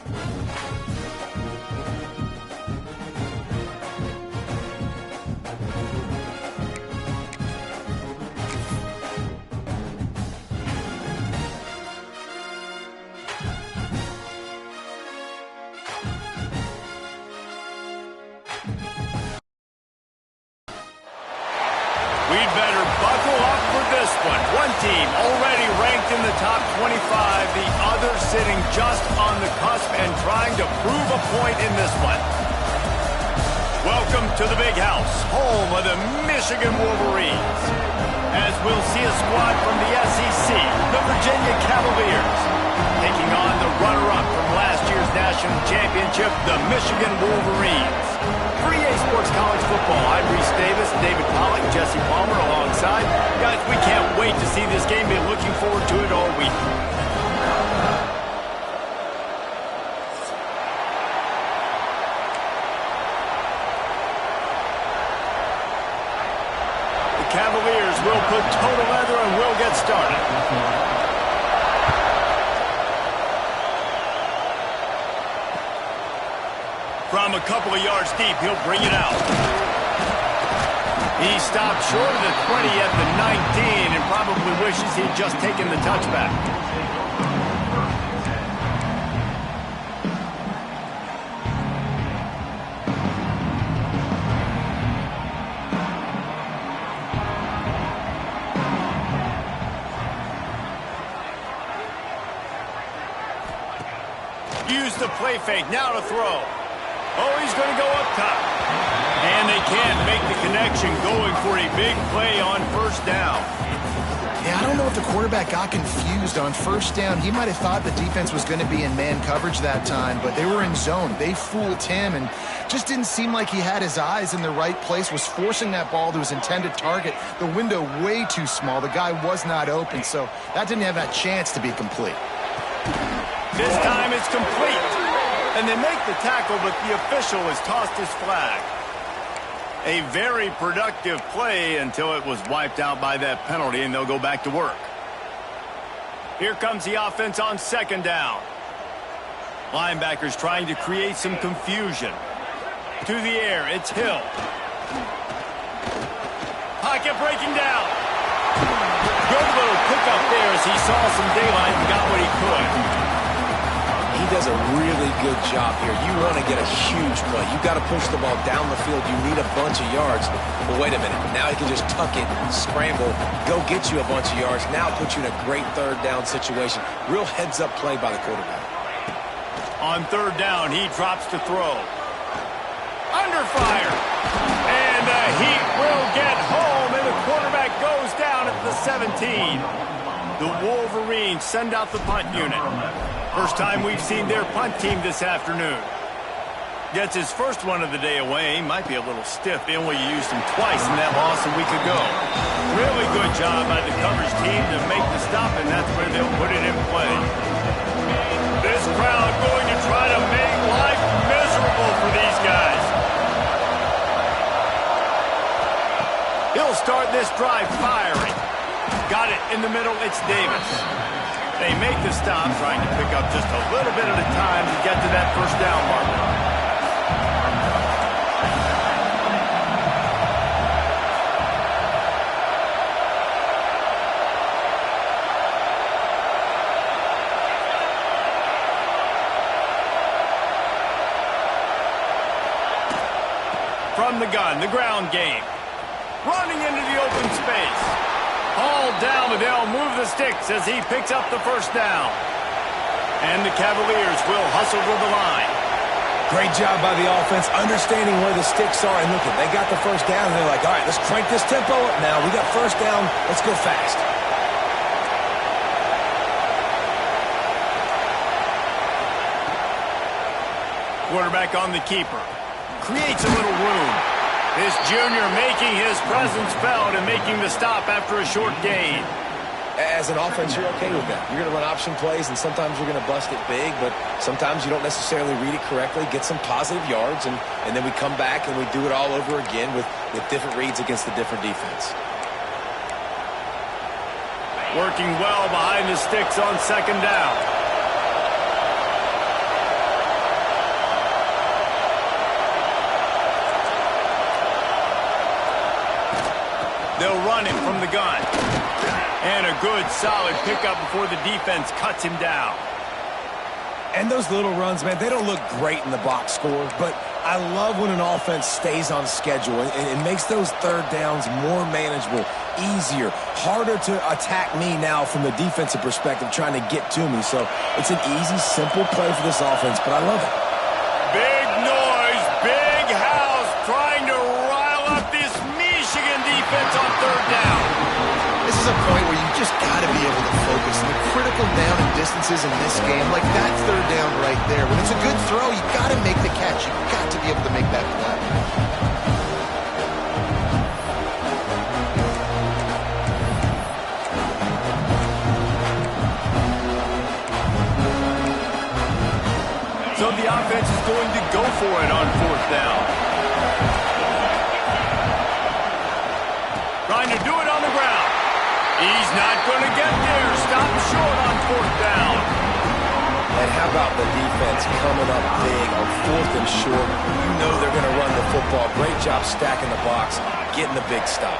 We'd better buckle up for this one. One team already ranked in the top 25, the other sitting just on the cusp and trying to prove a point in this one. Welcome to the Big House, home of the Michigan Wolverines. As we'll see a squad from the SEC, the Virginia Cavaliers, taking on the runner-up from last year's national championship, the Michigan Wolverines. For EA Sports College Football, I'm Reese Davis, David Pollack, Jesse Palmer alongside. Guys, we can't wait to see this game. Been looking forward to it all week. The Cavaliers will put total leather and we'll get started. From a couple of yards deep, he'll bring it out. He stopped short of the 20 at the 19 and probably wishes he'd just taken the touchback. Use the play fake, now to throw. Oh, he's going to go up top. And they can't make the connection, going for a big play on first down. Yeah, I don't know if the quarterback got confused on first down. He might have thought the defense was going to be in man coverage that time, but they were in zone. They fooled him and just didn't seem like he had his eyes in the right place, was forcing that ball to his intended target. The window way too small. The guy was not open, so that didn't have that chance to be complete. This time it's complete. And they make the tackle, but the official has tossed his flag. A very productive play until it was wiped out by that penalty, and they'll go back to work. Here comes the offense on second down. Linebackers trying to create some confusion. To the air, it's Hill. Pocket breaking down. Good little pickup there as he saw some daylight and got what he could. He does a really good job here. You want to get a huge play. You got to push the ball down the field. You need a bunch of yards. But wait a minute. Now he can just tuck it, scramble, go get you a bunch of yards. Now put you in a great third down situation. Real heads-up play by the quarterback. On third down, he drops to throw. Under fire. And the Heat will get home, and the quarterback goes down at the 17. The Wolverines send out the punt unit. First time we've seen their punt team this afternoon. Gets his first one of the day away. Might be a little stiff. They only used him twice in that loss a week ago. Really good job by the coverage team to make the stop, and that's where they'll put it in play. This crowd going to try to make life miserable for these guys. He'll start this drive firing. Got it in the middle. It's Davis. They make the stop, trying to pick up just a little bit at a time to get to that first down marker. From the gun, the ground game. Running into the open space. Hauled down, but they'll move the sticks as he picks up the first down. And the Cavaliers will hustle to the line. Great job by the offense, understanding where the sticks are. And look, they got the first down, and they're like, all right, let's crank this tempo up now. We got first down. Let's go fast. Quarterback on the keeper. Creates a little room. This junior making his presence felt and making the stop after a short gain. As an offense, you're okay with that. You're going to run option plays, and sometimes you're going to bust it big, but sometimes you don't necessarily read it correctly, get some positive yards, and then we come back and we do it all over again with different reads against the different defense. Working well behind the sticks on second down. run him from the gun. And a good, solid pickup before the defense cuts him down. And those little runs, man, they don't look great in the box score, but I love when an offense stays on schedule and it makes those third downs more manageable, easier, harder to attack me now from the defensive perspective trying to get to me. So it's an easy, simple play for this offense, but I love it. Big noise, big house trying to rile up this Michigan defense on third down. This is a point where you just got to be able to focus. The critical down and distances in this game, like that third down right there. When it's a good throw, you got to make the catch. You got to be able to make that play. So the offense is going to go for it on fourth down. Trying to do it on the ground. He's not going to get there. Stop short on fourth down. And how about the defense coming up big on fourth and short? You know they're going to run the football. Great job stacking the box, getting the big stop.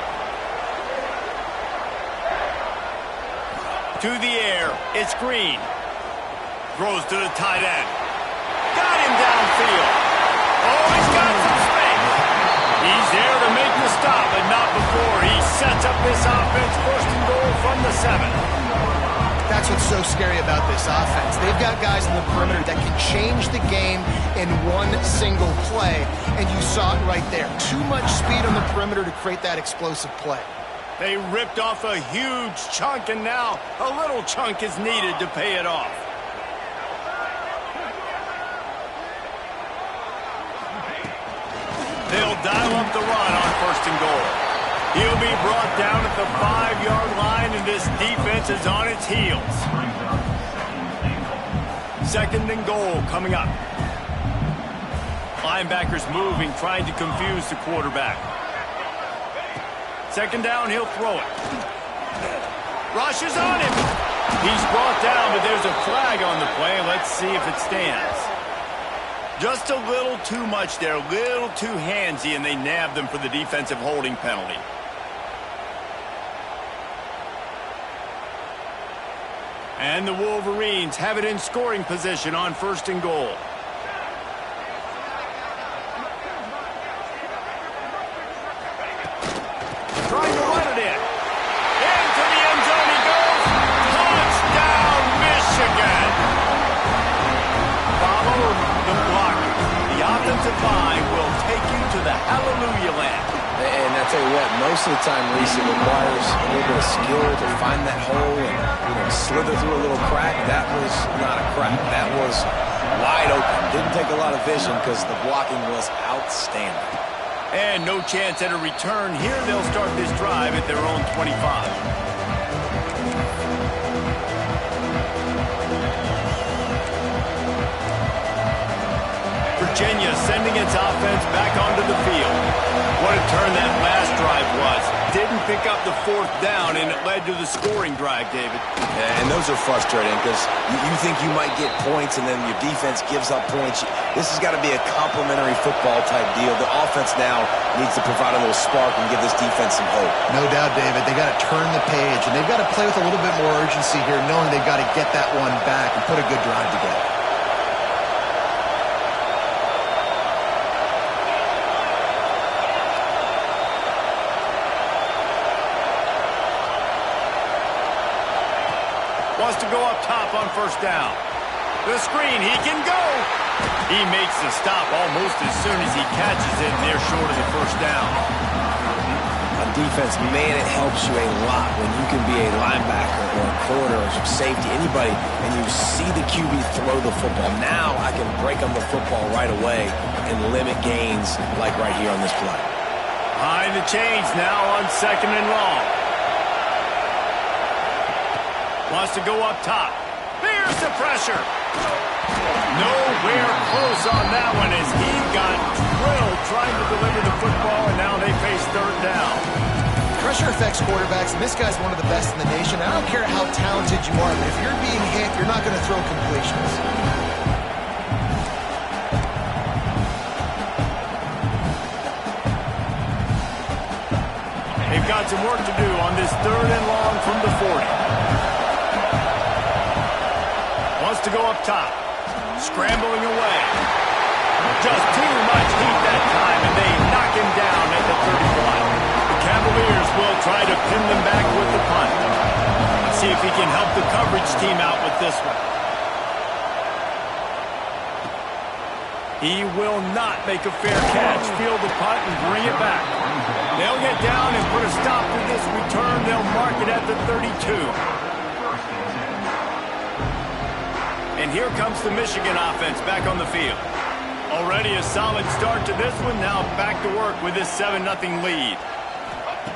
To the air, it's Green. Throws to the tight end. Got him downfield. Oh, he's got some space. He's there to make the stop, but not before he sets up this offense first and goal from the 7. That's what's so scary about this offense. They've got guys in the perimeter that can change the game in one single play, and you saw it right there. Too much speed on the perimeter to create that explosive play. They ripped off a huge chunk, and now a little chunk is needed to pay it off. They'll dial up the run on first and goal. He'll be brought down at the 5-yard line, and this defense is on its heels. Second and goal coming up. Linebackers moving, trying to confuse the quarterback. Second down, he'll throw it. Rush is on him. He's brought down, but there's a flag on the play. Let's see if it stands. Just a little too much there, a little too handsy, and they nabbed them for the defensive holding penalty. And the Wolverines have it in scoring position on first and goal. Trying to run it in. Into the end zone he goes. Touchdown, Michigan. Follow the blocker. The offensive line will take you to the hallelujah land. And I tell you what, most of the time, Reese, it requires a little bit of skill to find that hole and slither through a little crack. That was not a crack. That was wide open. Didn't take a lot of vision because the blocking was outstanding. And no chance at a return here. They'll start this drive at their own 25. Virginia sending its offense back onto the field. What a turn that last drive was. Didn't pick up the fourth down, and it led to the scoring drive, David. And those are frustrating because you think you might get points and then your defense gives up points. This has got to be a complementary football type deal. The offense now needs to provide a little spark and give this defense some hope. No doubt, David. They got to turn the page, and they've got to play with a little bit more urgency here, knowing they've got to get that one back and put a good drive together. Wants to go up top on first down. The screen, he can go. He makes the stop almost as soon as he catches it, and they're short of the first down. On defense, man, it helps you a lot when you can be a linebacker or a corner or safety, anybody, and you see the QB throw the football. Now I can break on the football right away and limit gains like right here on this play. Behind the chains now on second and long. Wants to go up top. There's the pressure. Nowhere close on that one as he got drilled trying to deliver the football, and now they face third down. Pressure affects quarterbacks, and this guy's one of the best in the nation. I don't care how talented you are, but if you're being hit, you're not going to throw completions. They've got some work to do on this 3rd and long from the 40. Wants to go up top. Scrambling away. Just too much heat that time, and they knock him down at the 31. The Cavaliers will try to pin them back with the punt. Let's see if he can help the coverage team out with this one. He will not make a fair catch. Field the punt and bring it back. They'll get down and put a stop to this return. They'll mark it at the 32. And here comes the Michigan offense back on the field. Already a solid start to this one. Now back to work with this 7-0 lead.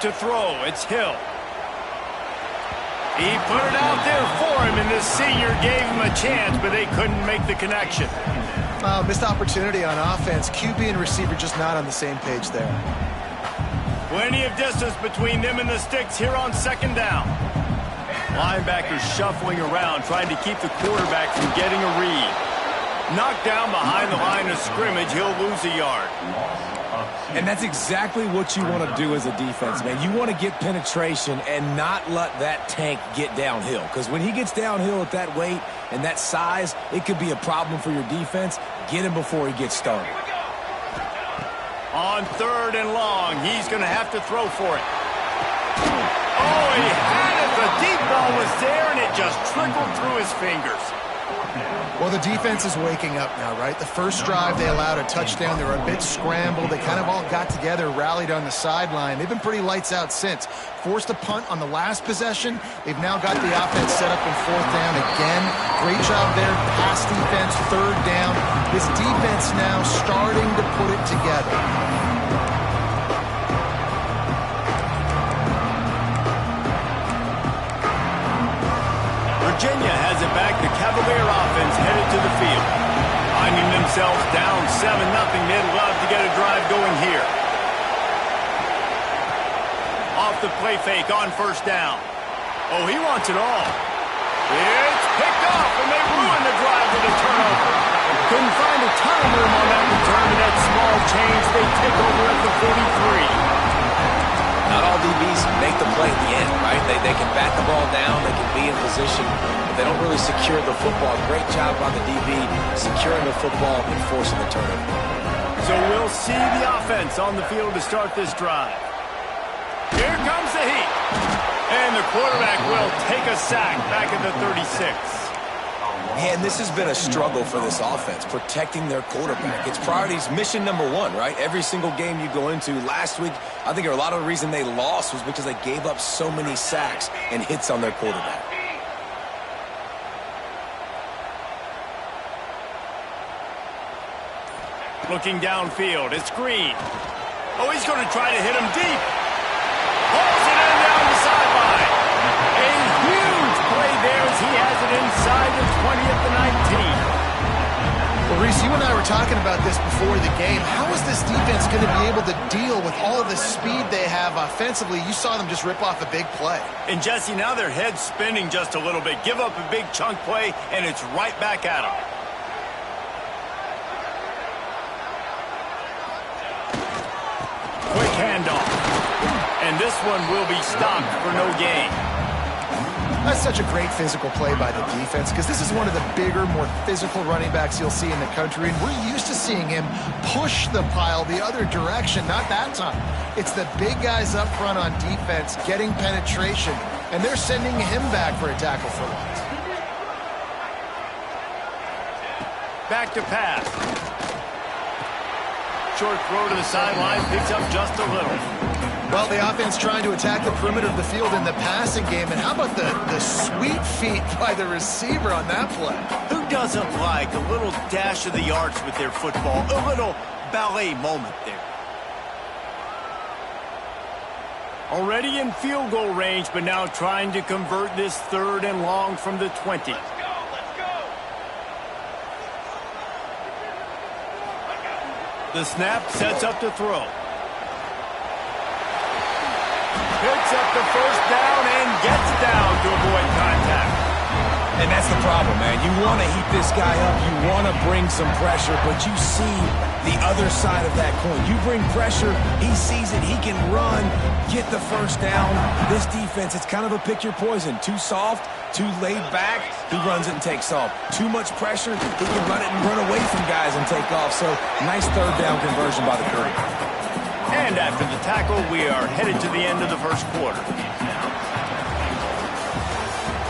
To throw, it's Hill. He put it out there for him, and this senior gave him a chance, but they couldn't make the connection. Missed opportunity on offense. QB and receiver just not on the same page there. Plenty of distance between them and the sticks here on 2nd down. Linebackers shuffling around, trying to keep the quarterback from getting a read. Knocked down behind the line of scrimmage, he'll lose a yard. And that's exactly what you want to do as a defense, man. You want to get penetration and not let that tank get downhill. Because when he gets downhill at that weight and that size, it could be a problem for your defense. Get him before he gets started. On 3rd and long, he's going to have to throw for it. Oh, he had it. The deep ball was there, and it just trickled through his fingers. Well, the defense is waking up now, right? The first drive, they allowed a touchdown. They were a bit scrambled. They kind of all got together, rallied on the sideline. They've been pretty lights out since. Forced a punt on the last possession. They've now got the offense set up in 4th down again. Great job there. Pass defense, 3rd down. This defense now starting to put it together. Virginia has it back. The Cavalier offense headed to the field. Finding themselves down 7-0. They'd love to get a drive going here. Off the play fake on 1st down. Oh, he wants it all. It's picked off, and they ruin the drive with a turnover. Couldn't find a ton of room on that return, and that small change, they take over at the 43. Not all DBs make the play at the end, right? They can bat the ball down, they can be in position, but they don't really secure the football. Great job on the DB securing the football and forcing the turnover. So we'll see the offense on the field to start this drive. Here comes the heat. And the quarterback will take a sack back at the 36. Man, this has been a struggle for this offense, protecting their quarterback. It's priorities, mission number 1, right? Every single game you go into. Last week, I think a lot of the reason they lost was because they gave up so many sacks and hits on their quarterback. Looking downfield, it's Green. Oh, he's going to try to hit him deep. Pulls it in down the sideline. A huge play there as he has it inside the 20 at the 19. Well, Reese, you and I were talking about this before the game. How is this defense going to be able to deal with all of the speed they have offensively? You saw them just rip off a big play. And, Jesse, now their head's spinning just a little bit. Give up a big chunk play, and it's right back at them. Quick handoff. And this one will be stopped for no gain. That's such a great physical play by the defense because this is one of the bigger, more physical running backs you'll see in the country, and we're used to seeing him push the pile the other direction. Not that time. It's the big guys up front on defense getting penetration, and they're sending him back for a tackle for loss. Back to pass. Short throw to the sideline, picks up just a little. Well, the offense trying to attack the perimeter of the field in the passing game. And how about the sweet feet by the receiver on that play? Who doesn't like a little dash of the yards with their football? A little ballet moment there. Already in field goal range, but now trying to convert this 3rd and long from the 20. Let's go. The snap sets up to throw. Picks up the 1st down and gets down to avoid contact. And that's the problem, man. You want to heat this guy up. You want to bring some pressure, but you see the other side of that coin. You bring pressure, he sees it, he can run, get the first down. This defense, it's kind of a pick your poison. Too soft, too laid back, he runs it and takes off. Too much pressure, he can run it and run away from guys and take off. So, nice third down conversion by the quarterback. And after the tackle, we are headed to the end of the first quarter.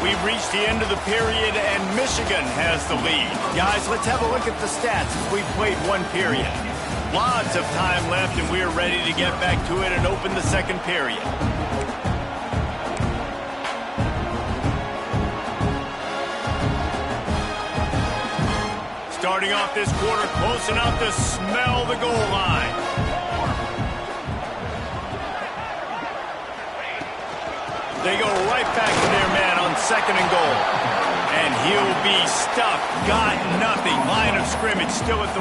We've reached the end of the period, and Michigan has the lead. Guys, let's have a look at the stats as we've played one period. Lots of time left, and we're ready to get back to it and open the second period. Starting off this quarter, close enough to smell the goal line. They go right back to their man on second and goal. And he'll be stuffed. Got nothing. Line of scrimmage still at the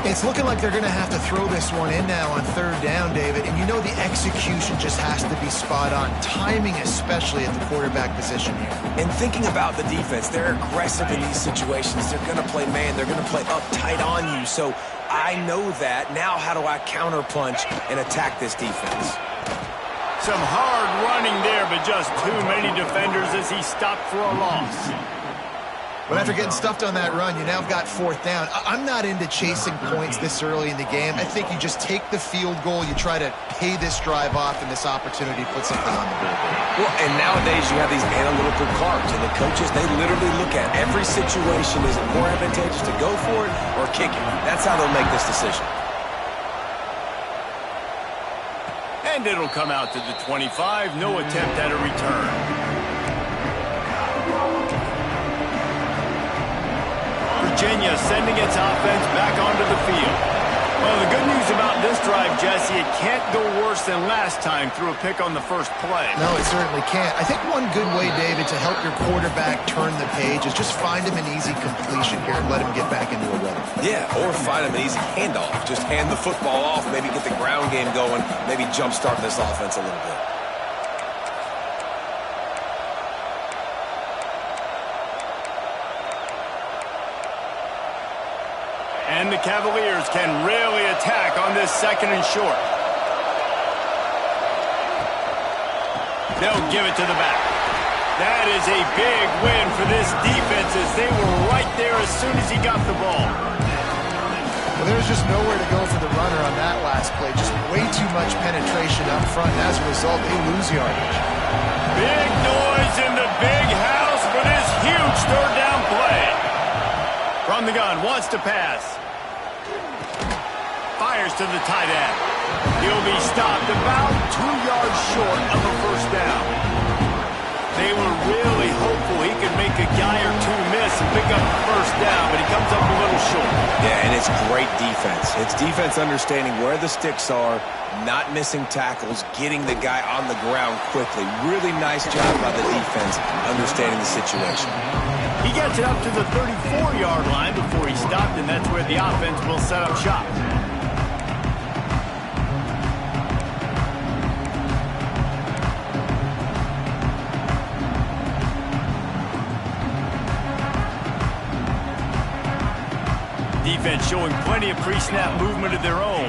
4. It's looking like they're going to have to throw this one in now on third down, David. And you know the execution just has to be spot on. Timing especially at the quarterback position here. And thinking about the defense, they're aggressive in these situations. They're going to play man. They're going to play up tight on you. So I know that. Now how do I counterpunch and attack this defense? Some hard running there, but just too many defenders as he stopped for a loss. But after getting stuffed on that run, you now got fourth down. I'm not into chasing points this early in the game. I think you just take the field goal, you try to pay this drive off, and this opportunity to put something on the board. Well, and nowadays you have these analytical cards, and the coaches, they literally look at every situation. Is it more advantageous to go for it or kick it? That's how they'll make this decision. And it'll come out to the 25. No attempt at a return. Virginia sending its offense back onto the field. Well, the good news about this drive, Jesse, it can't go worse than last time through a pick on the first play. No, it certainly can't. I think one good way, David, to help your quarterback turn the page is just find him an easy completion here and let him get back into a rhythm. Yeah, or find him an easy handoff. Just hand the football off, maybe get the ground game going, maybe jumpstart this offense a little bit. And the Cavaliers can really attack on this second and short. They'll give it to the back. That is a big win for this defense as they were right there as soon as he got the ball. Well, there's just nowhere to go for the runner on that last play. Just way too much penetration up front, and as a result, they lose yardage. Big noise in the big house for this huge third down play. From the gun, wants to pass. Fires to the tight end. He'll be stopped about 2 yards short of a first down. They were really hopeful he could make a guy or two miss and pick up the first down, but he comes up a little short. Yeah, and it's great defense. It's defense understanding where the sticks are, not missing tackles, getting the guy on the ground quickly. Really nice job by the defense understanding the situation. He gets it up to the 34-yard line before he stopped, and that's where the offense will set up shop. Defense showing plenty of pre-snap movement of their own.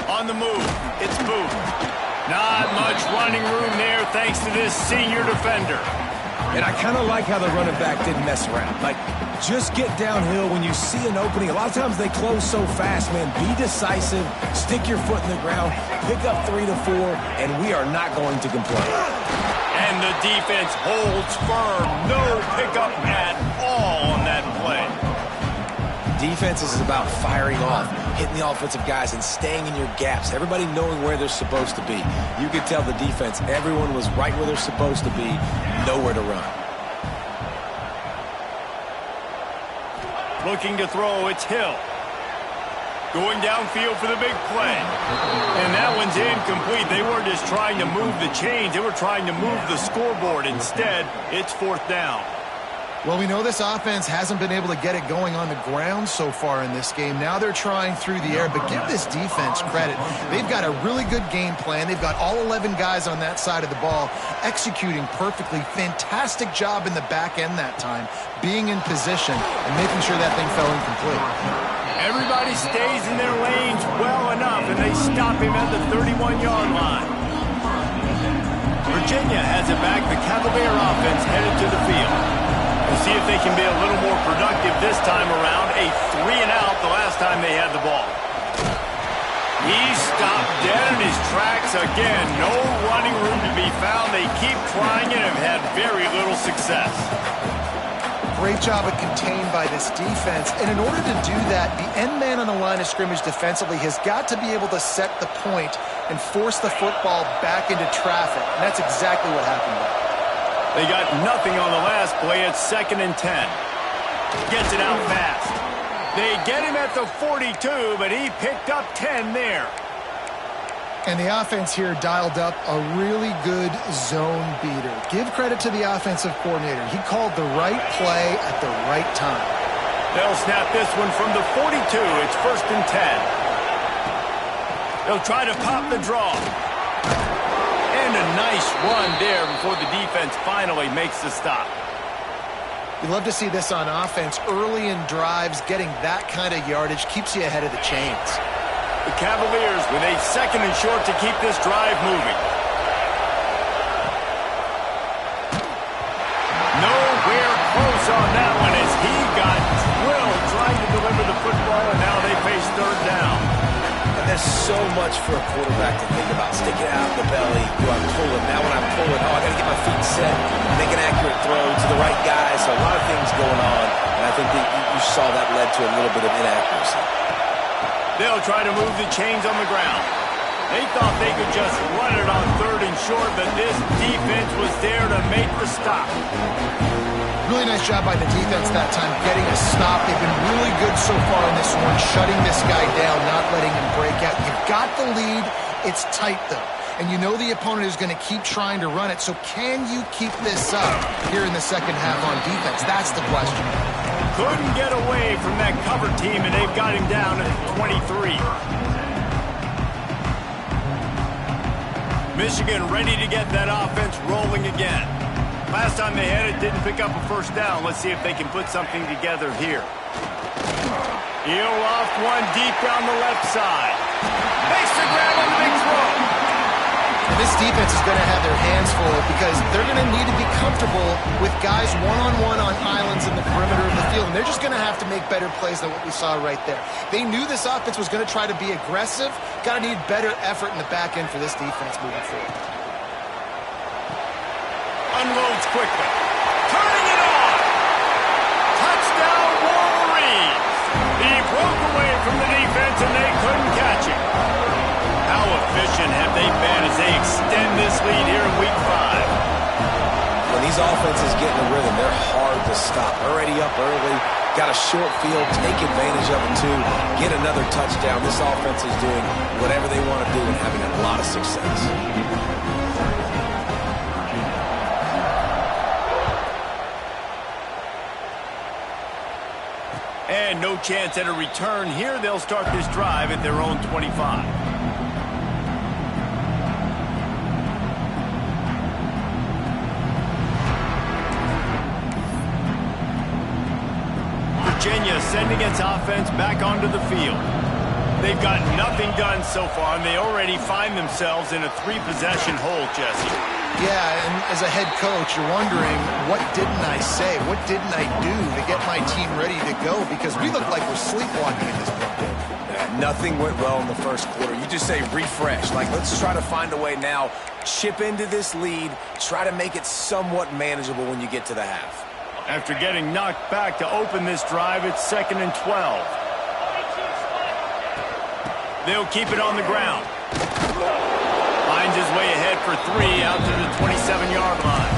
On the move, it's Booth. Not much running room there thanks to this senior defender. And I kind of like how the running back didn't mess around. Like, just get downhill when you see an opening. A lot of times they close so fast, man. Be decisive, stick your foot in the ground, pick up 3 to 4, and we are not going to complain. And the defense holds firm. No pickup at all on that play. Defense is about firing off, hitting the offensive guys, and staying in your gaps. Everybody knowing where they're supposed to be. You could tell the defense, everyone was right where they're supposed to be, nowhere to run. Looking to throw, it's Hill. Going downfield for the big play. And that one's incomplete. They weren't just trying to move the chains. They were trying to move the scoreboard. Instead, it's fourth down. Well, we know this offense hasn't been able to get it going on the ground so far in this game. Now they're trying through the air, but give this defense credit. They've got a really good game plan. They've got all 11 guys on that side of the ball executing perfectly. Fantastic job in the back end that time, being in position and making sure that thing fell incomplete. Everybody stays in their lanes well enough, and they stop him at the 31-yard line. Virginia has it back. The Cavalier offense headed to the field. We'll see if they can be a little more productive this time around. A 3-and-out the last time they had the ball. He stopped dead in his tracks again. No running room to be found. They keep trying and have had very little success. Great job of contained by this defense. And in order to do that, the end man on the line of scrimmage defensively has got to be able to set the point and force the football back into traffic. And that's exactly what happened there. They got nothing on the last play. It's 2nd and 10. Gets it out fast. They get him at the 42, but he picked up 10 there. And the offense here dialed up a really good zone beater. Give credit to the offensive coordinator. He called the right play at the right time. They'll snap this one from the 42. It's 1st and 10. They'll try to pop the draw. And a nice run there before the defense finally makes the stop. You love to see this on offense. Early in drives, getting that kind of yardage keeps you ahead of the chains. The Cavaliers with a 2nd and short to keep this drive moving. Nowhere close on that one as he got drilled trying to deliver the football, and now they face 3rd down. And there's so much for a quarterback to think about. Stick it out of the belly. Do I pull it? Now when I pull it, I got to get my feet set. Make an accurate throw to the right guy. So a lot of things going on. And I think that you saw that led to a little bit of inaccuracy. They'll try to move the chains on the ground. They thought they could just run it on 3rd and short, but this defense was there to make the stop. Really nice job by the defense that time, getting a stop. They've been really good so far in this one, shutting this guy down, not letting him break out. You've got the lead. It's tight, though. And you know the opponent is going to keep trying to run it. So can you keep this up here in the second half on defense? That's the question. Couldn't get away from that cover team, and they've got him down at 23. Michigan ready to get that offense rolling again. Last time they had it, didn't pick up a 1st down. Let's see if they can put something together here. He'll loft one deep down the left side. Makes the grab on the big throw. This defense is going to have their hands full because they're going to need to be comfortable with guys one-on-one on islands in the perimeter of the field. And they're just going to have to make better plays than what we saw right there. They knew this offense was going to try to be aggressive. Got to need better effort in the back end for this defense moving forward. Unloads quickly. Turning it on. Touchdown Wolverines. He broke away from the defense and they couldn't catch him. How efficient have they been as they extend this lead here in Week 5? When these offenses get in a rhythm, they're hard to stop. Already up early, got a short field, take advantage of it too, get another touchdown. This offense is doing whatever they want to do and having a lot of success. And no chance at a return here. They'll start this drive at their own 25. Virginia sending its offense back onto the field. They've got nothing done so far, and they already find themselves in a 3-possession hole, Jesse. Yeah, and as a head coach, you're wondering, what didn't I say? What didn't I do to get my team ready to go? Because we look like we're sleepwalking in this ball game. Nothing went well in the first quarter. You just say refresh. Like, let's try to find a way now, chip into this lead, try to make it somewhat manageable when you get to the half. After getting knocked back to open this drive, it's 2nd and 12. They'll keep it on the ground. Finds his way ahead for 3 out to the 27-yard line.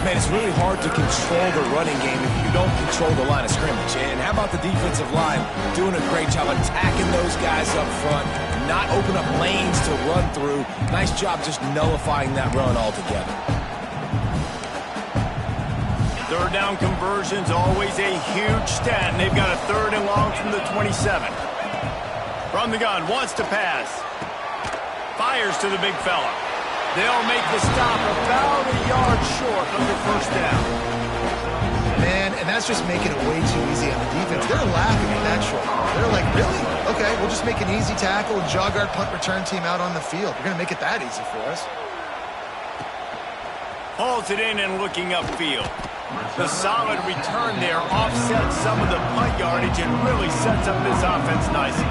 Man, it's really hard to control the running game if you don't control the line of scrimmage. And how about the defensive line doing a great job attacking those guys up front, not open up lanes to run through. Nice job just nullifying that run altogether. Third down conversion's always a huge stat, and they've got a 3rd and long from the 27. From the gun, wants to pass. Fires to the big fella. They'll make the stop about a yard short of the 1st down. Man, and that's just making it way too easy on the defense. They're laughing at that short. They're like, really? Okay, we'll just make an easy tackle and jog our punt return team out on the field. We're going to make it that easy for us. Hauls it in and looking upfield. The solid return there offsets some of the punt yardage and really sets up this offense nicely.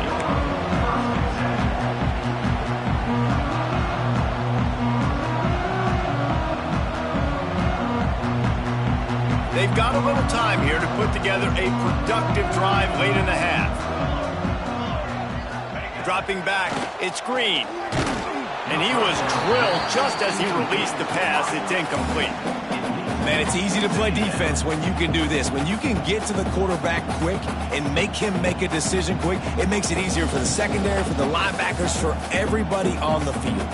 They've got a little time here to put together a productive drive late in the half. Dropping back, it's Green. And he was drilled just as he released the pass. It's incomplete. Man, it's easy to play defense when you can do this. When you can get to the quarterback quick and make him make a decision quick, it makes it easier for the secondary, for the linebackers, for everybody on the field.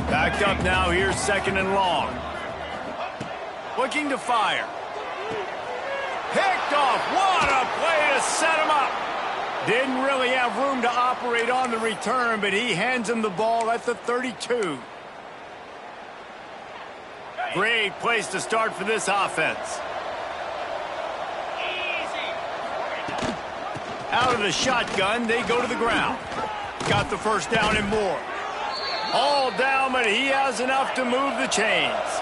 Backed up now, here's 2nd and long. Looking to fire. Picked off. What a play to set him up. Didn't really have room to operate on the return, but he hands him the ball at the 32. Great place to start for this offense. Out of the shotgun, they go to the ground. Got the 1st down and more. All down, but he has enough to move the chains.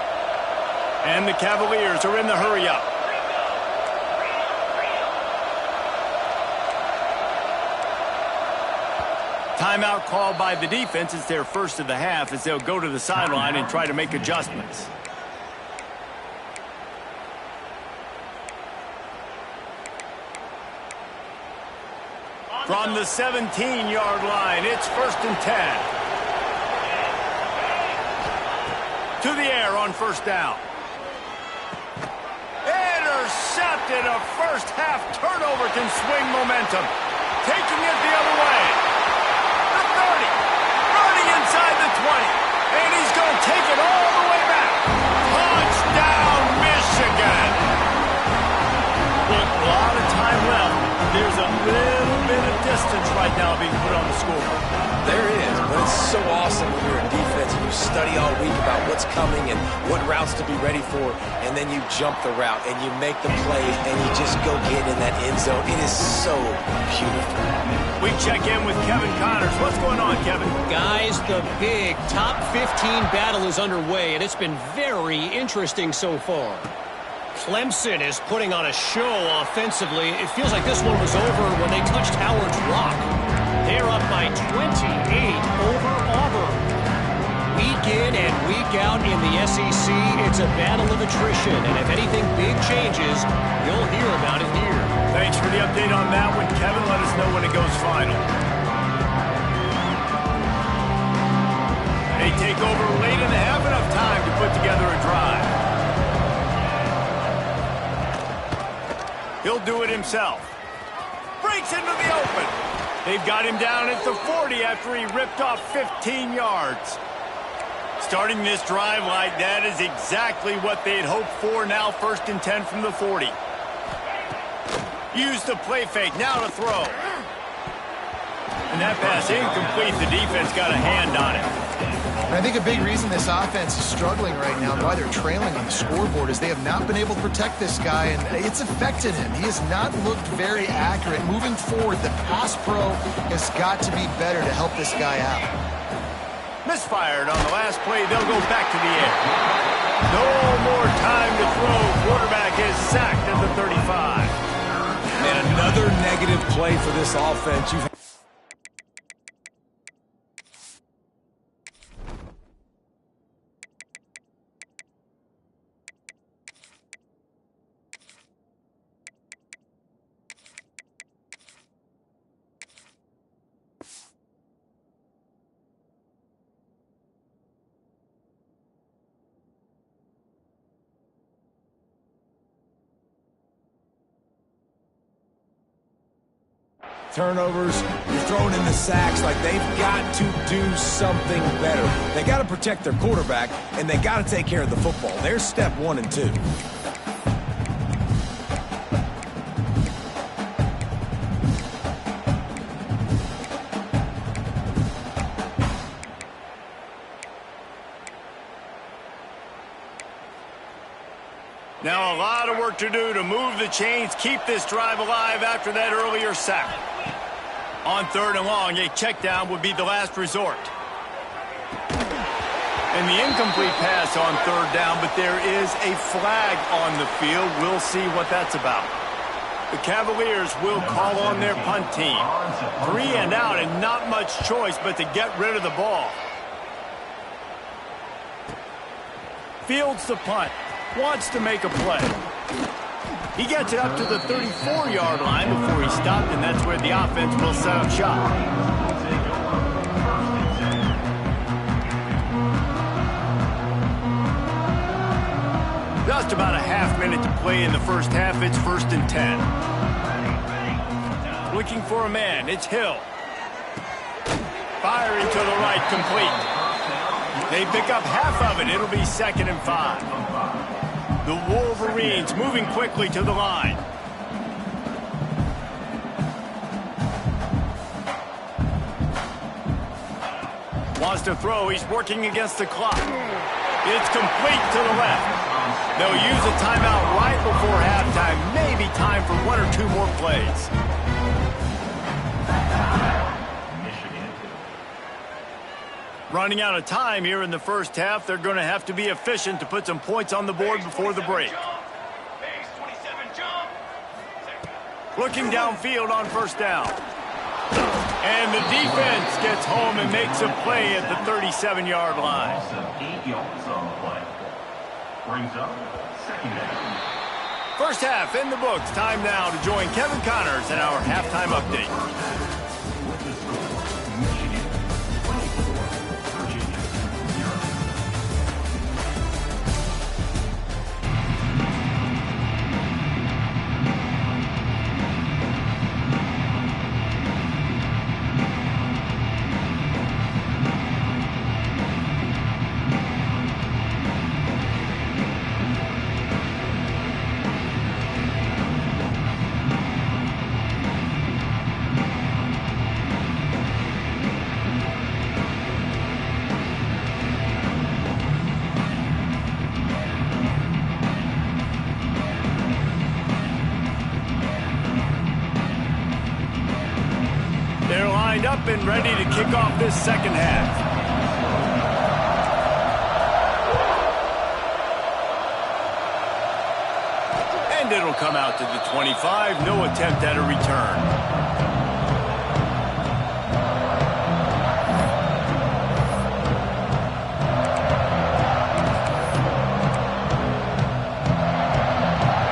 And the Cavaliers are in the hurry-up. Timeout called by the defense. It's their 1st of the half as they'll go to the sideline and try to make adjustments. From the 17-yard line, it's 1st and 10. To the air on 1st down. Intercepted. A 1st half turnover can swing momentum. Taking it the other way. The 30. Running inside the 20. And he's going to take it all the way back. Touchdown, Michigan. Look, a lot of time left. There's a little bit of distance right now being put on the scoreboard. There is, but it's so awesome when you're in defense and you study all week about what's coming and what routes to be ready for, and then you jump the route and you make the play and you just go get in that end zone. It is so beautiful. We check in with Kevin Connors. What's going on, Kevin? Guys, the big top 15 battle is underway, and it's been very interesting so far. Clemson is putting on a show offensively. It feels like this one was over when they touched Howard's Rock. They're up by 28 over Auburn. Week in and week out in the SEC, it's a battle of attrition, and if anything big changes, you'll hear about it here. Thanks for the update on that one, Kevin. Let us know when it goes final. They take over late and have enough time to put together a drive. He'll do it himself. Breaks into the open. They've got him down at the 40 after he ripped off 15 yards. Starting this drive like that is exactly what they'd hoped for. Now 1st and 10 from the 40. Use the play fake. Now to throw. And that pass incomplete. The defense got a hand on it. And I think a big reason this offense is struggling right now and why they're trailing on the scoreboard is they have not been able to protect this guy, and it's affected him. He has not looked very accurate. Moving forward, the pass pro has got to be better to help this guy out. Misfired on the last play. They'll go back to the air. No more time to throw. Quarterback is sacked at the 35. And another negative play for this offense. Turnovers, you're throwing in the sacks. Like, they've got to do something better. They got to protect their quarterback, and they got to take care of the football. There's step 1 and 2. Now a lot of work to do to move the chains, keep this drive alive after that earlier sack. On 3rd and long, a check down would be the last resort. And the incomplete pass on 3rd down, but there is a flag on the field. We'll see what that's about. The Cavaliers will call on their punt team. 3 and out and not much choice but to get rid of the ball. Fields the punt. Wants to make a play. He gets it up to the 34-yard line before he stopped, and that's where the offense will set up shop. Just about a half minute to play in the first half. It's 1st and 10. Looking for a man. It's Hill. Firing to the right, complete. They pick up half of it. It'll be 2nd and 5. The Wolverines moving quickly to the line. Wants to throw. He's working against the clock. It's complete to the left. They'll use a timeout right before halftime. Maybe time for 1 or 2 more plays. Running out of time here in the first half. They're going to have to be efficient to put some points on the board before the break. Looking downfield on 1st down. And the defense gets home and makes a play at the 37-yard line. 8 yards on the play. Brings up 2nd down. First half in the books. Time now to join Kevin Connors in our halftime update. Up and ready to kick off this second half. And it'll come out to the 25. No attempt at a return.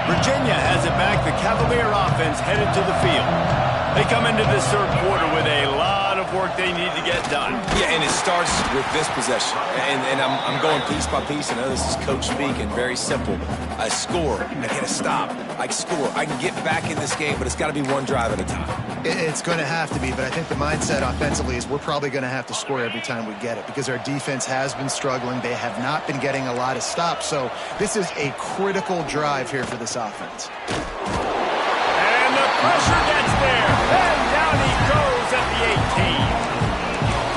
Virginia has it back. The Cavalier offense headed to the field. They come into this 3rd quarter with a lot of work they need to get done. Yeah, and it starts with this possession. And I'm going piece by piece. I know this is coach speak and very simple. I score. I get a stop. I score. I can get back in this game, but it's got to be one drive at a time. It's going to have to be, but I think the mindset offensively is we're probably going to have to score every time we get it because our defense has been struggling. They have not been getting a lot of stops, so this is a critical drive here for this offense. And the pressure gets there. And down he goes at the 18.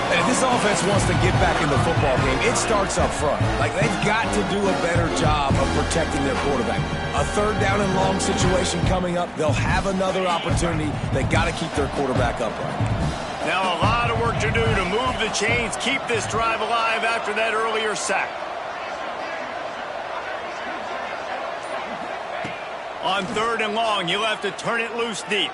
And if this offense wants to get back in the football game, it starts up front. Like, they've got to do a better job of protecting their quarterback. A 3rd down and long situation coming up. They'll have another opportunity. They got to keep their quarterback upright. Now a lot of work to do to move the chains, keep this drive alive after that earlier sack. On 3rd and long, you'll have to turn it loose deep.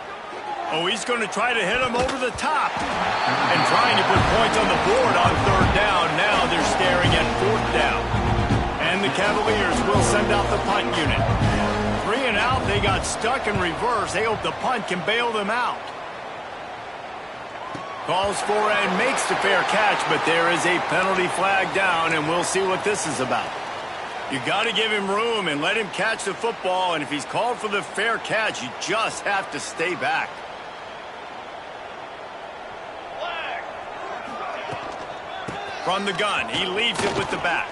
Oh, he's going to try to hit him over the top. And trying to put points on the board on 3rd down. Now they're staring at 4th down. And the Cavaliers will send out the punt unit. 3 and out, they got stuck in reverse. They hope the punt can bail them out. Calls for and makes the fair catch, but there is a penalty flag down, and we'll see what this is about. You got to give him room and let him catch the football, and if he's called for the fair catch, you just have to stay back. From the gun, he leaves it with the back.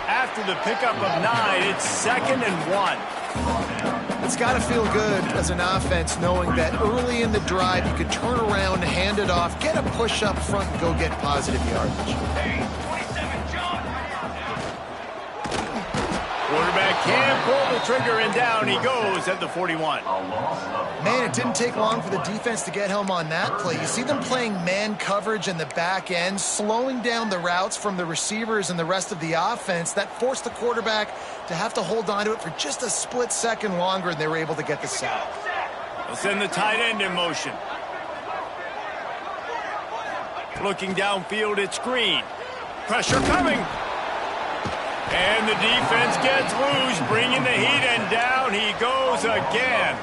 After the pickup of 9, it's 2nd and 1. It's got to feel good as an offense knowing that early in the drive you could turn around, hand it off, get a push up front, and go get positive yardage. Quarterback can't pull the trigger, and down he goes at the 41. Man, it didn't take long for the defense to get home on that play. You see them playing man coverage in the back end, slowing down the routes from the receivers and the rest of the offense. That forced the quarterback to have to hold on to it for just a split second longer, and they were able to get the sack. They'll send the tight end in motion. Looking downfield, it's Green. Pressure coming. And the defense gets loose, bringing the heat, and down he goes again.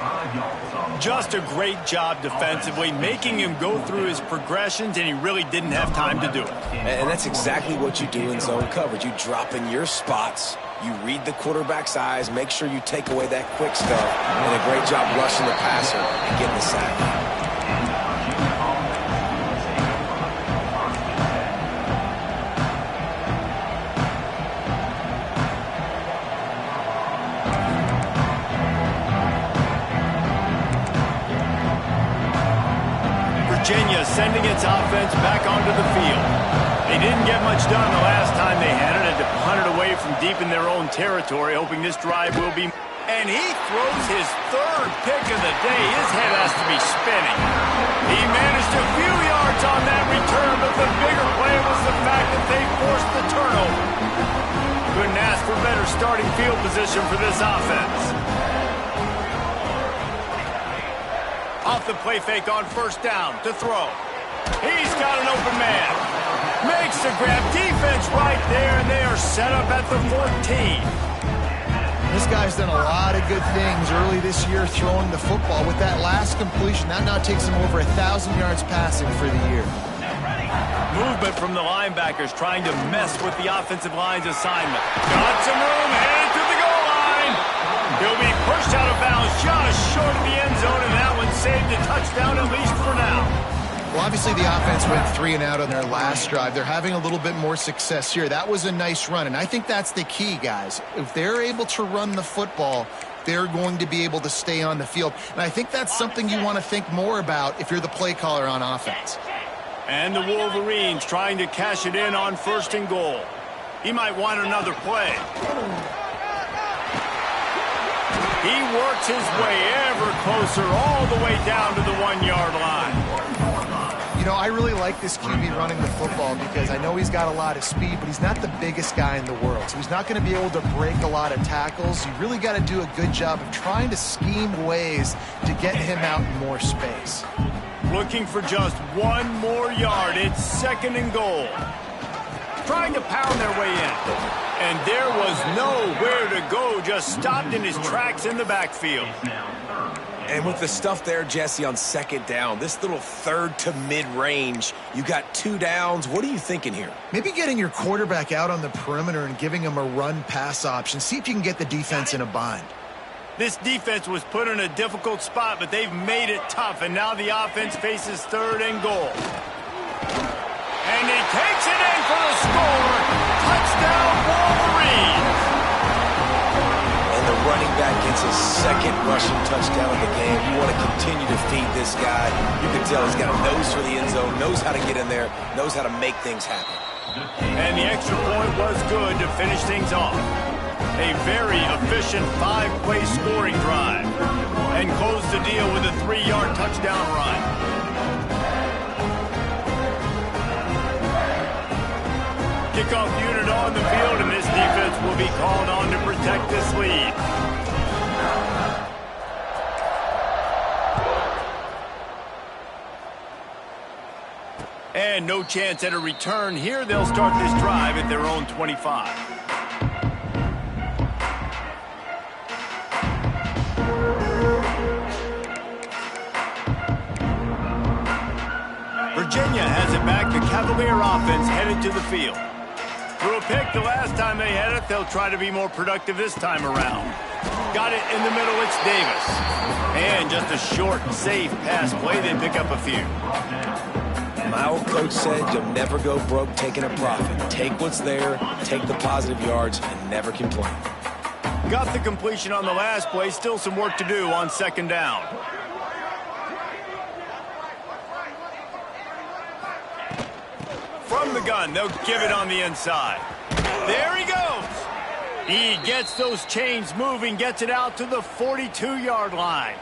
Just a great job defensively, making him go through his progressions, and he really didn't have time to do it. And that's exactly what you do in zone coverage. You drop in your spots, you read the quarterback's eyes, make sure you take away that quick stuff, and a great job rushing the passer and getting the sack. Virginia sending its offense back onto the field. They didn't get much done the last time they had it, to punt it away from deep in their own territory, hoping this drive will be... And he throws his third pick of the day. His head has to be spinning. He managed a few yards on that return, but the bigger play was the fact that they forced the turnover. Couldn't ask for better starting field position for this offense. Off the play fake on first down to throw. He's got an open man. Makes the grab. Defense right there, and they are set up at the 14. This guy's done a lot of good things early this year throwing the football. With that last completion, that now takes him over 1,000 yards passing for the year. Movement from the linebackers trying to mess with the offensive line's assignment. Got some room, headed to the goal line. He'll be pushed out of bounds just short of the end zone, and that one saved a touchdown at least for now. Well, obviously the offense went 3 and out on their last drive. They're having a little bit more success here. That was a nice run, and I think that's the key, guys. If they're able to run the football, they're going to be able to stay on the field. And I think that's something you want to think more about if you're the play caller on offense. And the Wolverines trying to cash it in on first and goal. He might want another play. He works his way ever closer all the way down to the 1-yard line. You know, I really like this QB running the football because I know he's got a lot of speed, but he's not the biggest guy in the world. So he's not going to be able to break a lot of tackles. You really got to do a good job of trying to scheme ways to get him out in more space. Looking for just 1 more yard. It's second and goal. Trying to pound their way in. And there was nowhere to go. Just stopped in his tracks in the backfield. And with the stuff there, Jesse, on second down, this little third to mid-range, you got 2 downs. What are you thinking here? Maybe getting your quarterback out on the perimeter and giving him a run-pass option. See if you can get the defense in a bind. This defense was put in a difficult spot, but they've made it tough, and now the offense faces third and goal. And he takes it in for the score. Touchdown, Wolverines. And the running back gets his second rushing touchdown of the game. You want to continue to feed this guy. You can tell he's got a nose for the end zone, knows how to get in there, knows how to make things happen. And the extra point was good to finish things off. A very efficient 5-play scoring drive. And closed the deal with a 3-yard touchdown run. Kickoff unit on the field, and this defense will be called on to protect this lead. And no chance at a return here. They'll start this drive at their own 25. Virginia has it back. The Cavalier offense headed to the field. Threw a pick the last time they had it. They'll try to be more productive this time around. Got it in the middle. It's Davis. And just a short, safe pass play. They pick up a few. My old coach said you'll never go broke taking a profit. Take what's there, take the positive yards, and never complain. Got the completion on the last play. Still some work to do on second down. From the gun, they'll give it on the inside. There he goes. He gets those chains moving, gets it out to the 42-yard line.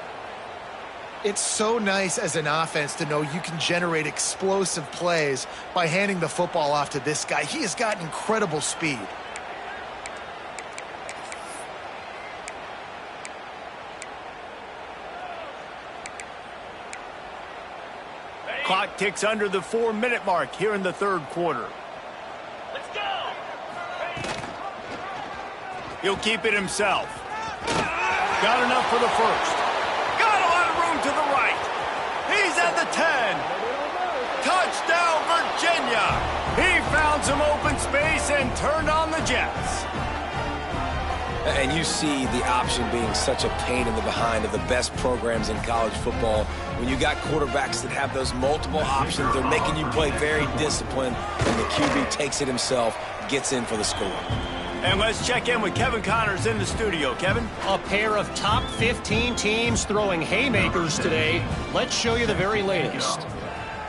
It's so nice as an offense to know you can generate explosive plays by handing the football off to this guy. He has got incredible speed. Clock ticks under the 4-minute mark here in the third quarter. Let's go! He'll keep it himself. Got enough for the first. Got a lot of room to the right. He's at the 10. Touchdown, Virginia. He found some open space and turned on the Jets. And you see the option being such a pain in the behind of the best programs in college football. When you got quarterbacks that have those multiple options, they're making you play very disciplined, and the QB takes it himself, gets in for the score. And let's check in with Kevin Connors in the studio. Kevin? A pair of top 15 teams throwing haymakers today. Let's show you the very latest.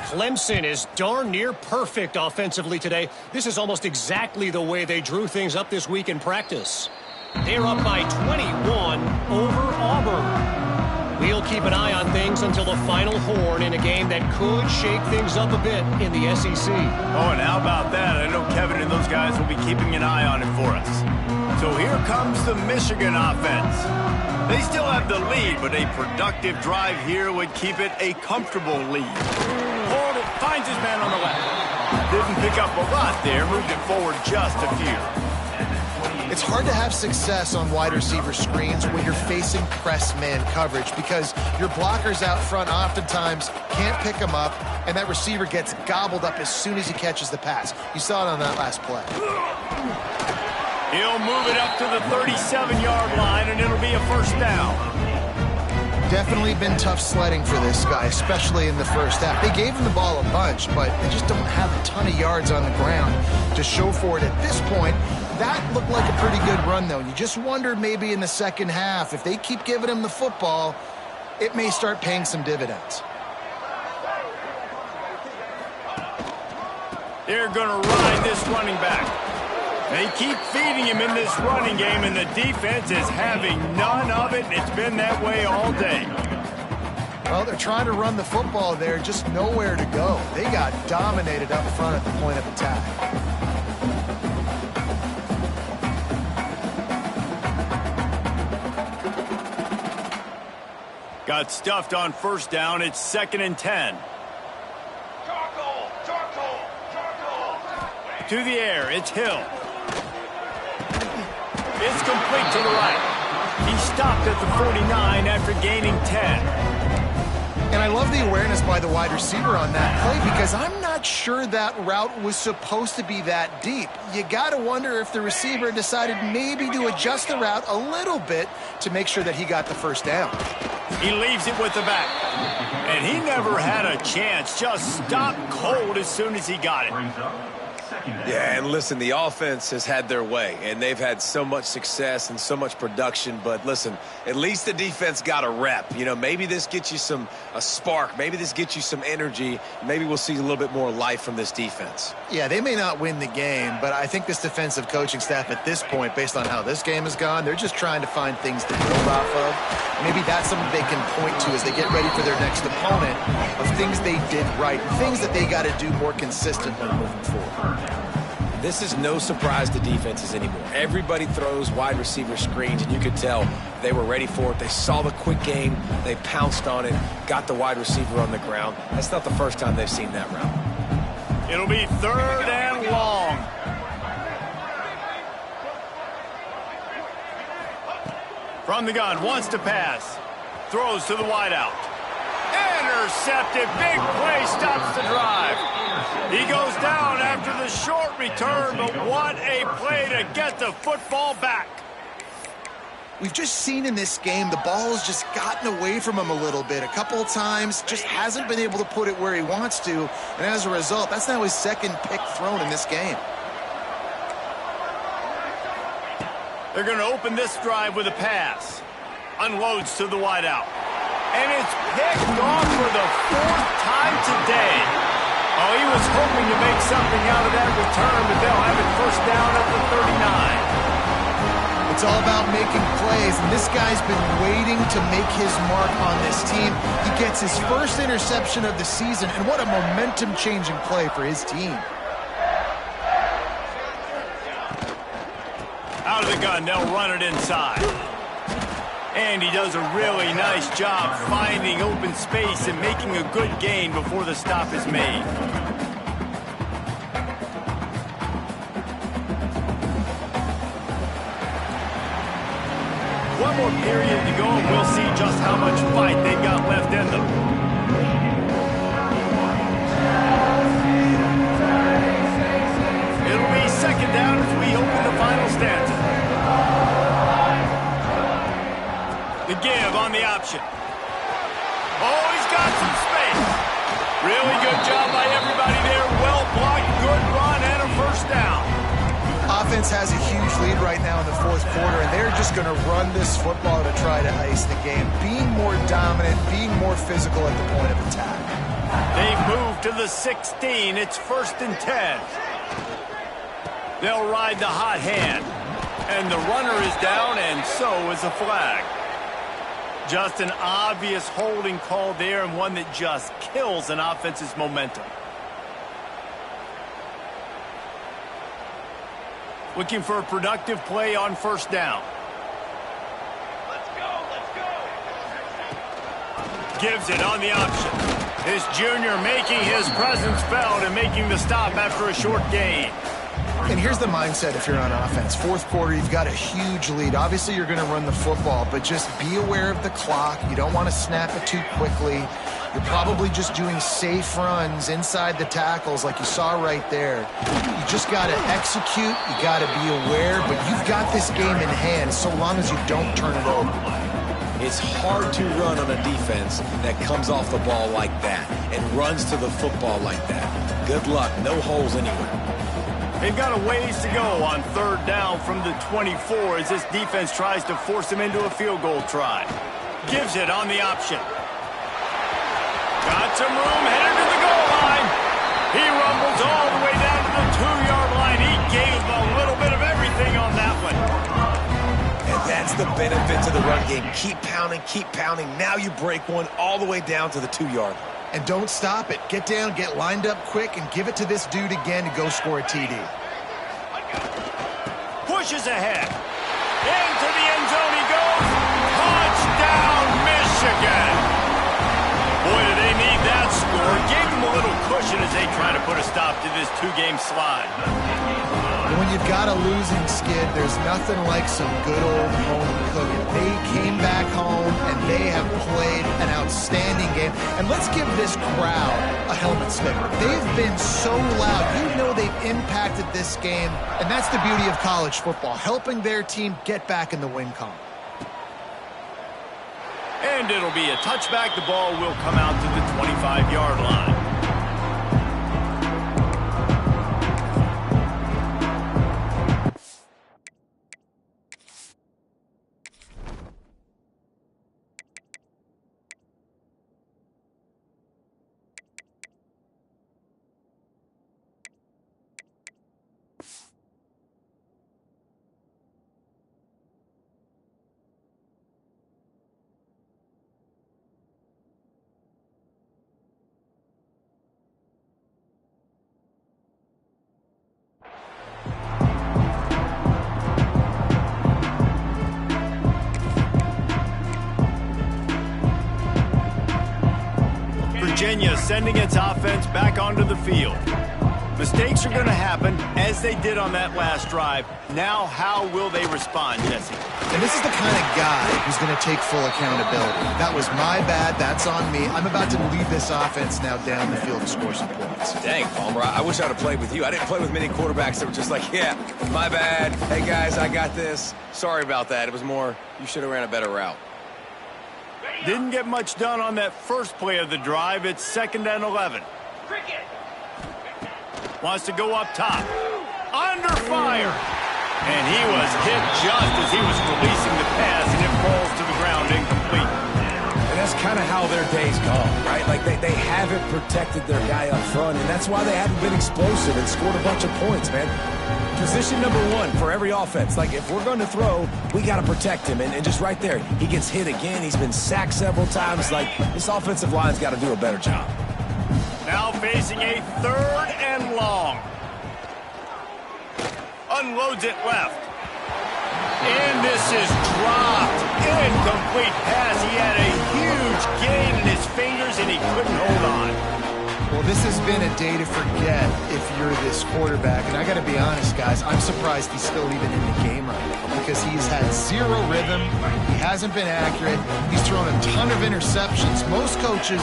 Clemson is darn near perfect offensively today. This is almost exactly the way they drew things up this week in practice. They're up by 21 over Auburn. We'll keep an eye on things until the final horn in a game that could shake things up a bit in the SEC. Oh, and how about that? I know Kevin and those guys will be keeping an eye on it for us. So here comes the Michigan offense. They still have the lead, but a productive drive here would keep it a comfortable lead. Hold it, finds his man on the left. Didn't pick up a lot there, moved it forward just a few. It's hard to have success on wide receiver screens when you're facing press man coverage because your blockers out front oftentimes can't pick them up, and that receiver gets gobbled up as soon as he catches the pass. You saw it on that last play. He'll move it up to the 37-yard line, and it'll be a first down. Definitely been tough sledding for this guy, especially in the first half. They gave him the ball a bunch, but they just don't have a ton of yards on the ground to show for it at this point. That looked like a pretty good run, though. You just wondered maybe in the second half, if they keep giving him the football, it may start paying some dividends. They're going to ride this running back. They keep feeding him in this running game, and the defense is having none of it. It's been that way all day. Well, they're trying to run the football there, just nowhere to go. They got dominated up front at the point of attack. Got stuffed on first down. It's 2nd and 10. To the air, it's Hill. It's complete to the right. He stopped at the 49 after gaining 10. And I love the awareness by the wide receiver on that play because I'm not sure that route was supposed to be that deep. You got to wonder if the receiver decided maybe to adjust the route a little bit to make sure that he got the first down. He leaves it with the back. And he never had a chance. Just stopped cold as soon as he got it. Yeah, and listen, the offense has had their way, and they've had so much success and so much production. But listen, at least the defense got a rep. You know, maybe this gets you a spark. Maybe this gets you some energy. Maybe we'll see a little bit more life from this defense. Yeah, they may not win the game, but I think this defensive coaching staff at this point, based on how this game has gone, they're just trying to find things to build off of. Maybe that's something they can point to as they get ready for their next opponent of things they did right, things that they got to do more consistently moving forward. This is no surprise to defenses anymore. Everybody throws wide receiver screens, and you could tell they were ready for it. They saw the quick game. They pounced on it, got the wide receiver on the ground. That's not the first time they've seen that route. It'll be 3rd and long. From the gun, wants to pass. Throws to the wideout. Intercepted. Big play, stops the drive. He goes down after the short return, but what a play to get the football back. We've just seen in this game the ball's just gotten away from him a little bit. A couple of times, just hasn't been able to put it where he wants to, and as a result, that's now his 2nd pick thrown in this game. They're going to open this drive with a pass. Unloads to the wideout. And it's picked off for the 4th time today. Oh, he was hoping to make something out of that return, but they'll have it first down at the 39. It's all about making plays, and this guy's been waiting to make his mark on this team. He gets his first interception of the season, and what a momentum-changing play for his team. Out of the gun, they'll run it inside. And he does a really nice job finding open space and making a good gain before the stop is made. One more period to go, and we'll see just how much fight they've got left in them. It'll be second down as we open the final stanza. The give on the option. Oh, he's got some space. Really good job by everybody there. Well blocked, good run, and a first down. Offense has a huge lead right now in the fourth quarter, and they're just going to run this football to try to ice the game. Being more dominant, being more physical at the point of attack. They've moved to the 16. It's 1st and 10. They'll ride the hot hand. And the runner is down, and so is the flag. Just an obvious holding call there, and one that just kills an offense's momentum. Looking for a productive play on first down. Let's go. Gives it on the option. This junior making his presence felt and making the stop after a short gain. And here's the mindset if you're on offense. Fourth quarter, you've got a huge lead. Obviously, you're going to run the football, but just be aware of the clock. You don't want to snap it too quickly. You're probably just doing safe runs inside the tackles like you saw right there. You just got to execute. You got to be aware, but you've got this game in hand so long as you don't turn it over. It's hard to run on a defense that comes off the ball like that and runs to the football like that. Good luck. No holes anywhere. They've got a ways to go on third down from the 24 as this defense tries to force them into a field goal try. Gives it on the option. Got some room, headed to the goal line. He rumbles all the way down to the 2-yard line. He gave a little bit of everything on that one. And that's the benefit to the run game. Keep pounding. Now you break one all the way down to the 2-yard line. And don't stop it. Get down, get lined up quick, and give it to this dude again to go score a TD. Pushes ahead. Into the end zone he goes. Touchdown, Michigan. Boy, do they need that score. Gave them a little cushion as they try to put a stop to this 2-game slide. And when you've got a losing skid, there's nothing like some good old home cooking. They came back home, and they have played an outstanding game. And let's give this crowd a helmet sticker. They've been so loud. You know they've impacted this game, and that's the beauty of college football, helping their team get back in the win column. And it'll be a touchback. The ball will come out to the 25-yard line. Virginia sending its offense back onto the field. Mistakes are going to happen, as they did on that last drive. Now, how will they respond, Jesse? And this is the kind of guy who's going to take full accountability. That was my bad. That's on me. I'm about to lead this offense now down the field to score some points. Dang, Palmer, I wish I'd have played with you. I didn't play with many quarterbacks that were just like, yeah, my bad. Hey, guys, I got this. Sorry about that. It was more, you should have ran a better route. Didn't get much done on that first play of the drive. It's 2nd and 11. Wants to go up top. Under fire. And he was hit just as he was releasing the pass, and it falls to the ground incomplete. And that's kind of how their days come, right? Like they have haven't protected their guy up front, and that's why they haven't been explosive and scored a bunch of points, man. Position number one for every offense. Like, if we're going to throw, we got to protect him. And just right there, he gets hit again. He's been sacked several times. Like, this offensive line's got to do a better job. Now facing a 3rd and long. Unloads it left. And this is dropped. Incomplete pass. He had a huge gain in his fingers, and he couldn't hold on. Well, this has been a day to forget if you're this quarterback. And I got to be honest, guys, I'm surprised he's still even in the game right now because he's had zero rhythm. He hasn't been accurate. He's thrown a ton of interceptions. Most coaches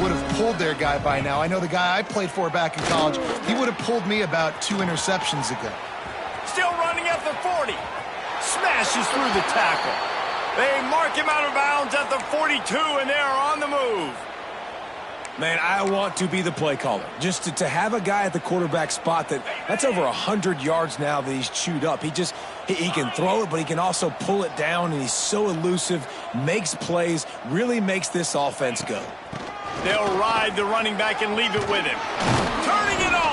would have pulled their guy by now. I know the guy I played for back in college, he would have pulled me about 2 interceptions ago. Still running at the 40. Smashes through the tackle. They mark him out of bounds at the 42, and they're on the move. Man, I want to be the play caller. Just to have a guy at the quarterback spot that's over 100 yards now that he's chewed up. He can throw it, but he can also pull it down, and he's so elusive, makes plays, really makes this offense go. They'll ride the running back and leave it with him. Turning it on.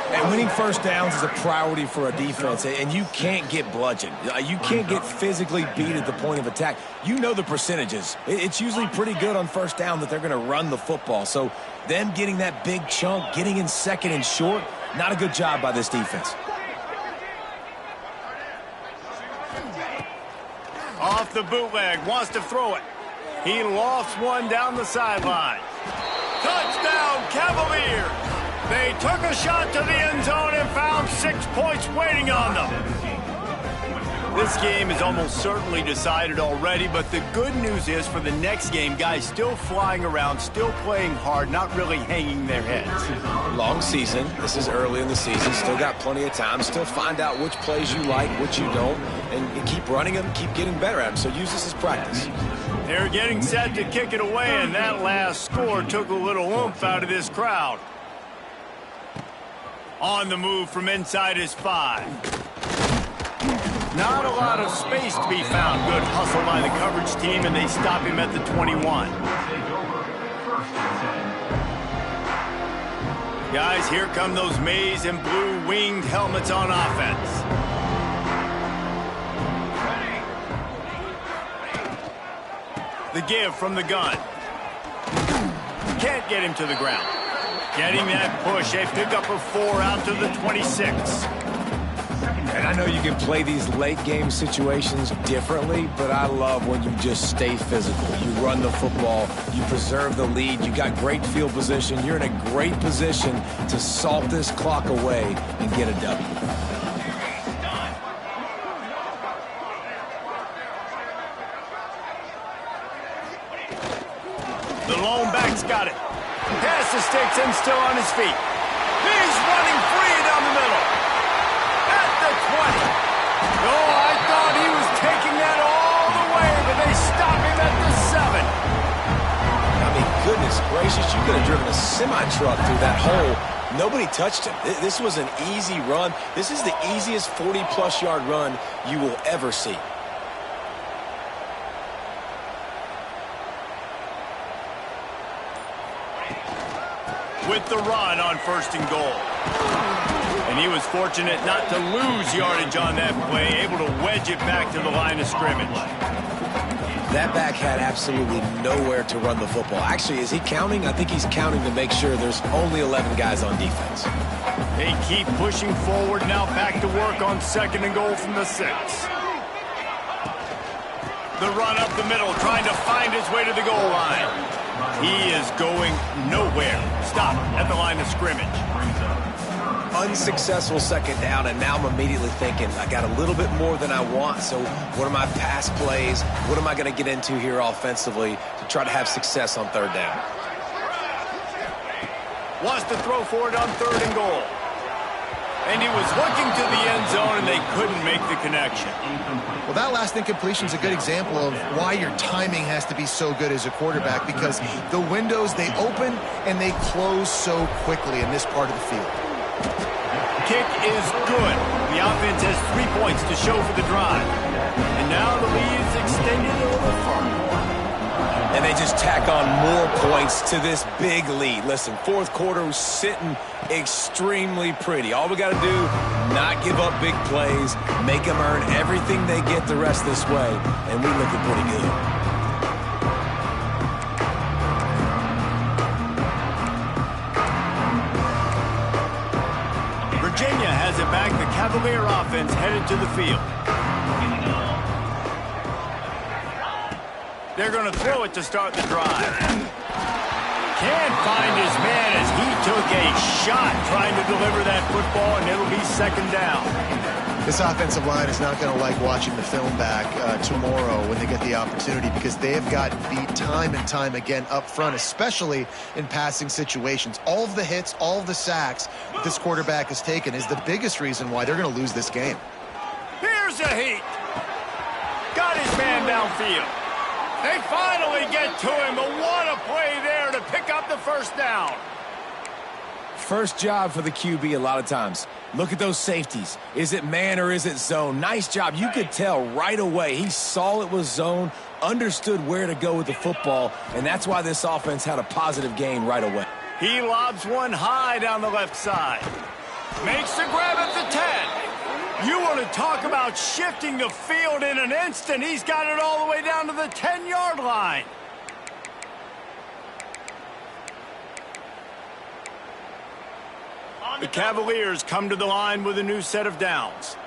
And winning first downs is a priority for a defense, and you can't get bludgeoned. You can't get physically beat at the point of attack. You know the percentages. It's usually pretty good on first down that they're going to run the football. So them getting that big chunk, getting in 2nd and short, not a good job by this defense. Off the bootleg, wants to throw it. He lofts one down the sideline. Touchdown, Cavaliers! They took a shot to the end zone and found 6 points waiting on them. This game is almost certainly decided already, but the good news is for the next game, guys still flying around, still playing hard, not really hanging their heads. Long season. This is early in the season. Still got plenty of time. Still find out which plays you like, which you don't, and keep running them, keep getting better at them. So use this as practice. They're getting set to kick it away, and that last score took a little oomph out of this crowd. On the move from inside his 5. Not a lot of space to be found. Good hustle by the coverage team, and they stop him at the 21. Guys, here come those maize and blue winged helmets on offense. The give from the gun. Can't get him to the ground. Getting that push. They pick up a 4 out to the 26. And I know you can play these late game situations differently, but I love when you just stay physical. You run the football, you preserve the lead, you got great field position, you're in a great position to salt this clock away and get a W. The lone back's got it. Pass the sticks and still on his feet. He's running free down the middle. At the 20. Oh, I thought he was taking that all the way, but they stop him at the 7. I mean, goodness gracious, you could have driven a semi-truck through that hole. Nobody touched him. This was an easy run. This is the easiest 40-plus yard run you will ever see. With the run on 1st and goal. And he was fortunate not to lose yardage on that play, able to wedge it back to the line of scrimmage. That back had absolutely nowhere to run the football. Actually, is he counting? I think he's counting to make sure there's only 11 guys on defense. They keep pushing forward, now back to work on 2nd and goal from the 6. The run up the middle, trying to find his way to the goal line. He is going nowhere. Stop at the line of scrimmage. Unsuccessful 2nd down, and now I'm immediately thinking, I got a little bit more than I want, so what are my pass plays? What am I going to get into here offensively to try to have success on 3rd down? Wants to throw for it on 3rd and goal. And he was looking to the end zone, and they couldn't make the connection. Well, that last incompletion is a good example of why your timing has to be so good as a quarterback, because the windows, they open and they close so quickly in this part of the field. Kick is good. The offense has 3 points to show for the drive. And now the lead is extended a little further. And they just tack on more points to this big lead. Listen, fourth quarter was sitting extremely pretty. All we got to do, not give up big plays, make them earn everything they get the rest this way, and we looking pretty good. Virginia has it back. The Cavalier offense headed to the field. They're going to throw it to start the drive. Can't find his man as he took a shot trying to deliver that football, and it'll be second down. This offensive line is not going to like watching the film back tomorrow when they get the opportunity, because they have gotten beat time and time again up front, especially in passing situations. All of the hits, all of the sacks that this quarterback has taken is the biggest reason why they're going to lose this game. Here's a heat. Got his man downfield. They finally get to him, but what a play there to pick up the first down. First job for the QB a lot of times. Look at those safeties. Is it man or is it zone? Nice job. You could tell right away. He saw it was zone, understood where to go with the football, and that's why this offense had a positive gain right away. He lobs one high down the left side. Makes the grab at the 10. You want to talk about shifting the field in an instant. He's got it all the way down to the 10-yard line. The Cavaliers come to the line with a new set of downs.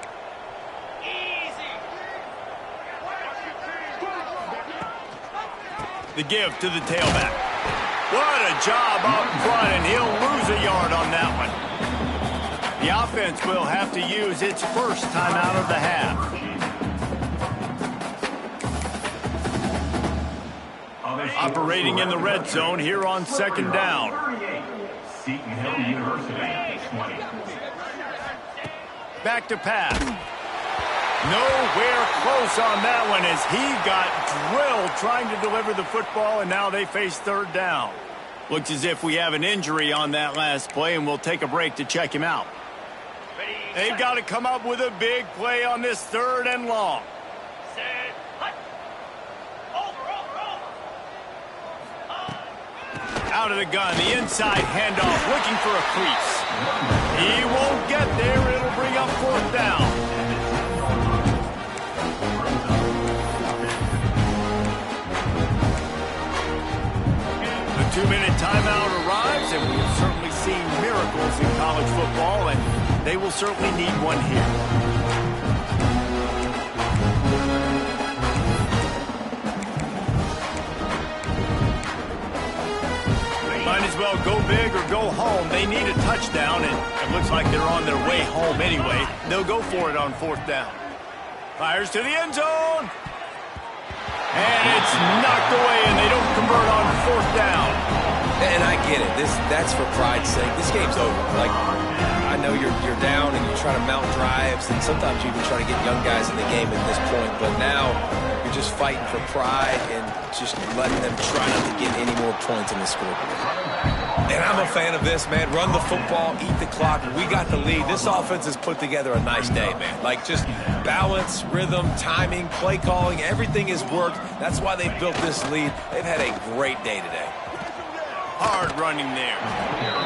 The give to the tailback. What a job up front, and he'll lose a yard on that one. The offense will have to use its first timeout of the half. Operating in the red zone here on second down. Seton Hill University, 20. Back to pass. Nowhere close on that one as he got drilled trying to deliver the football, and now they face third down. Looks as if we have an injury on that last play, and we'll take a break to check him out. They've got to come up with a big play on this third and long. Out of the gun, the inside handoff, looking for a crease. He won't get there. It'll bring up fourth down. The 2-minute timeout arrives, and we've certainly seen miracles in college football, and they will certainly need one here. Might as well go big or go home. They need a touchdown, and it looks like they're on their way home anyway. They'll go for it on fourth down. Fires to the end zone. And it's knocked away, and they don't convert on fourth down. And I get it. That's for pride's sake. This game's over. Like, I know you're down and you're trying to mount drives, and sometimes you even try to get young guys in the game at this point. But now you're just fighting for pride and just letting them try not to get any more points in the scoreboard. And I'm a fan of this, man. Run the football, eat the clock. We got the lead. This offense has put together a nice day, man. Like, just balance, rhythm, timing, play calling, everything has worked. That's why they've built this lead. They've had a great day today. Hard running there.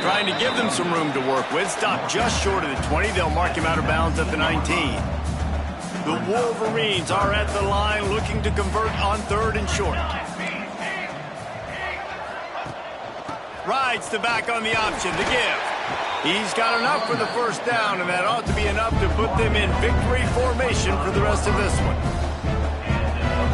Trying to give them some room to work with. Stopped just short of the 20. They'll mark him out of bounds at the 19. The Wolverines are at the line looking to convert on third and short. Rides the back on the option to give. He's got enough for the first down, and that ought to be enough to put them in victory formation for the rest of this one.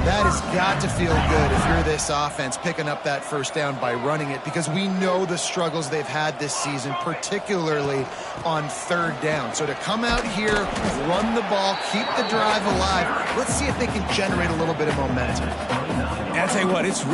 That has got to feel good if you're this offense picking up that first down by running it, because we know the struggles they've had this season, particularly on third down. So to come out here, run the ball, keep the drive alive, let's see if they can generate a little bit of momentum. And I'll tell you what, it's